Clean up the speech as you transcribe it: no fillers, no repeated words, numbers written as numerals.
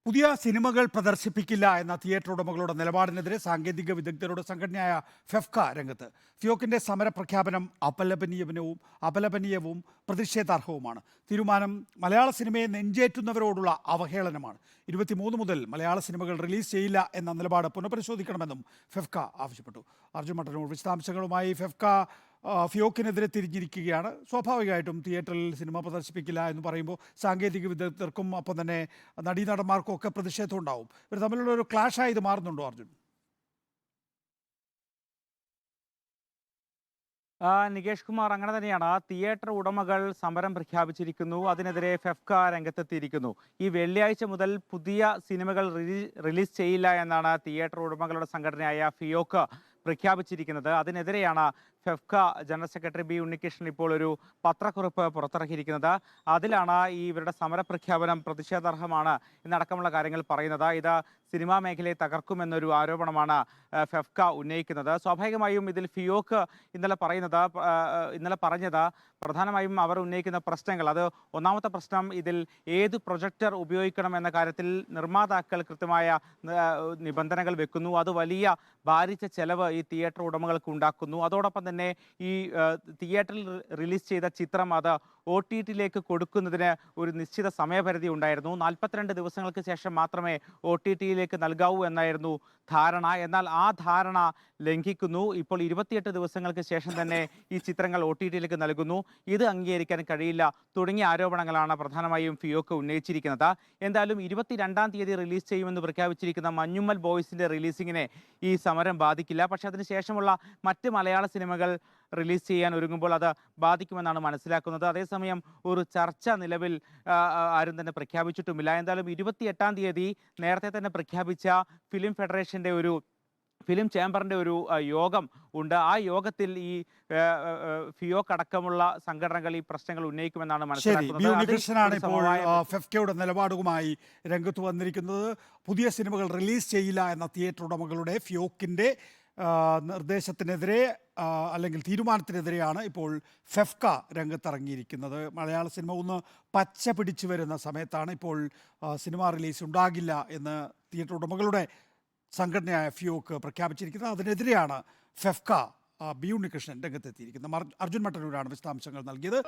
പുതിയ സിനിമകൾ പ്രദർശിപ്പിക്കില്ല എന്ന തിയേറ്റർ ഉടമകളുടെ നിലപാടിനെതിരെ സാങ്കേതിക വിദഗ്ധരുടെ സംഘടനയായ ഫെഫ്ക രംഗത്ത്. ഫിയോക്കിന്റെ സമരപ്രഖ്യാപനം അപലപനീയവും പ്രതിഷേധാർഹവുമാണ്. തീരുമാനം മലയാള സിനിമയെ നെഞ്ചേറ്റുന്നവരോടുള്ള അവഹേളനമാണ്. 23 മുതൽ മലയാള സിനിമകൾ റിലീസ് ചെയ്യില്ല എന്ന നിലപാട് പുനഃപരിശോധിക്കണമെന്നും ഫെഫ്ക ആവശ്യപ്പെട്ടു. അർജുൻ മട്ടന്നൂർ വിശദാംശങ്ങളുമായി. ഫെഫ്ക ഫിയോക്കിനെതിരെ തിരിഞ്ഞിരിക്കുകയാണ്. സ്വാഭാവികമായിട്ടും തിയേറ്ററിൽ സിനിമ പ്രദർശിപ്പിക്കില്ല എന്ന് പറയുമ്പോൾ സാങ്കേതിക വിദഗ്ധർക്കും ഒപ്പം തന്നെ നടീനടന്മാർക്കും ഒക്കെ പ്രതിഷേധം ഉണ്ടാവും. ഇവർ തമ്മിലുള്ള ഒരു ക്ലാഷായി ഇത് മാറുന്നുണ്ടോ അർജുൻ? നികേഷ് കുമാർ, അങ്ങനെ തന്നെയാണ്. തിയേറ്റർ ഉടമകൾ സമരം പ്രഖ്യാപിച്ചിരിക്കുന്നു. അതിനെതിരെ ഫെഫ്ക രംഗത്തെത്തിയിരിക്കുന്നു. ഈ വെള്ളിയാഴ്ച മുതൽ പുതിയ സിനിമകൾ റിലീസ് ചെയ്യില്ല എന്നാണ് തിയേറ്റർ ഉടമകളുടെ സംഘടനയായ ഫിയോക്ക് പ്രഖ്യാപിച്ചിരിക്കുന്നത്. അതിനെതിരെയാണ് FEFKA general secretary B Unnikrishnan ഇപ്പോൾ ഒരു പത്രക്കുറിപ്പ് പുറത്തിറക്കിയിരിക്കുന്നത്. അതിലാണ് ഇവരുടെ സമരപ്രഖ്യാപനം പ്രതിഷേധാർഹമാണ് എന്നടക്കമുള്ള കാര്യങ്ങൾ പറയുന്നത്. ഇത് സിനിമാ മേഖലയെ തകർക്കുമെന്നൊരു ആരോപണമാണ് ഫെഫ്ക ഉന്നയിക്കുന്നത്. സ്വാഭാവികമായും ഇതിൽ ഫിയോക്ക് ഇന്നലെ പറഞ്ഞത് പ്രധാനമായും അവർ ഉന്നയിക്കുന്ന പ്രശ്നങ്ങൾ, അത് ഒന്നാമത്തെ പ്രശ്നം, ഇതിൽ ഏത് പ്രൊജക്ടർ ഉപയോഗിക്കണം എന്ന കാര്യത്തിൽ നിർമ്മാതാക്കൾ കൃത്യമായ നിബന്ധനകൾ വെക്കുന്നു. അത് വലിയ ഭാരിച്ച ചെലവ് ഈ തിയേറ്റർ ഉടമകൾക്ക് ഉണ്ടാക്കുന്നു. അതോടൊപ്പം തന്നെ ഈ തിയേറ്ററിൽ റിലീസ് ചെയ്ത ചിത്രം അത് OTT-യിലേക്ക് കൊടുക്കുന്നതിന് ഒരു നിശ്ചിത സമയപരിധി ഉണ്ടായിരുന്നു. 42 ദിവസങ്ങൾക്ക് ശേഷം മാത്രമേ OTT-യിലേക്ക് നൽകാവൂ എന്നായിരുന്നു ധാരണ. എന്നാൽ ആ ധാരണ ലംഘിക്കുന്നു. ഇപ്പോൾ 28 ദിവസങ്ങൾക്ക് ശേഷം തന്നെ ഈ ചിത്രങ്ങൾ OTT-യിലേക്ക് നൽകുന്നു. ഇത് അംഗീകരിക്കാൻ കഴിയില്ല തുടങ്ങിയ ആരോപണങ്ങളാണ് പ്രധാനമായും ഫിയോക്ക് ഉന്നയിച്ചിരിക്കുന്നത്. എന്തായാലും 22-ാം തീയതി റിലീസ് ചെയ്യുമെന്ന് പ്രഖ്യാപിച്ചിരിക്കുന്ന മഞ്ഞുമ്മൽ ബോയ്സിന്റെ റിലീസിങ്ങിനെ ഈ സമരം ബാധിക്കില്ല. പക്ഷേ അതിനുശേഷമുള്ള മറ്റ് മലയാള സിനിമകൾ റിലീസ് ചെയ്യാൻ ഒരുങ്ങുമ്പോൾ അത് ബാധിക്കുമെന്നാണ് മനസ്സിലാക്കുന്നത്. അതേസമയം ഒരു ചർച്ച നിലവിൽ ആരും തന്നെ പ്രഖ്യാപിച്ചിട്ടുമില്ല. എന്തായാലും 28-ാം തീയതി നേരത്തെ തന്നെ പ്രഖ്യാപിച്ച ഫിലിം ചേംബറിന്റെ ഒരു യോഗം ഉണ്ട്. ആ യോഗത്തിൽ ഈ ഫിയോക്ക് അടക്കമുള്ള സംഘടനകൾ ഈ പ്രശ്നങ്ങൾ ഉന്നയിക്കുമെന്നാണ് മനസ്സിലാക്കുന്നത്. ഉണ്ണികൃഷ്ണനാണ് ഇപ്പോൾ ഫെഫ്കയുടെ നിലപാടുമായി രംഗത്ത് വന്നിരിക്കുന്നത്. പുതിയ സിനിമകൾ റിലീസ് ചെയ്യില്ല എന്ന തിയേറ്റർ ഉടമകളുടെ ഫിയോക്കിന്റെ നിർദ്ദേശത്തിനെതിരെ അല്ലെങ്കിൽ തീരുമാനത്തിനെതിരെയാണ് ഇപ്പോൾ ഫെഫ്ക രംഗത്തിറങ്ങിയിരിക്കുന്നത്. മലയാള സിനിമ ഒന്ന് പച്ച പിടിച്ചു വരുന്ന സമയത്താണ് ഇപ്പോൾ സിനിമ റിലീസ് ഉണ്ടാകില്ല എന്ന് തിയേറ്റർ ഉടമകളുടെ സംഘടനയായ ഫിയോക്ക് പ്രഖ്യാപിച്ചിരിക്കുന്നത്. അതിനെതിരെയാണ് ഫെഫ്ക ബി ഉണ്ണികൃഷ്ണൻ രംഗത്തെത്തിയിരിക്കുന്നത്. അർജുൻ മട്ടന്നൂരാണ് വിശദാംശങ്ങൾ നൽകിയത്.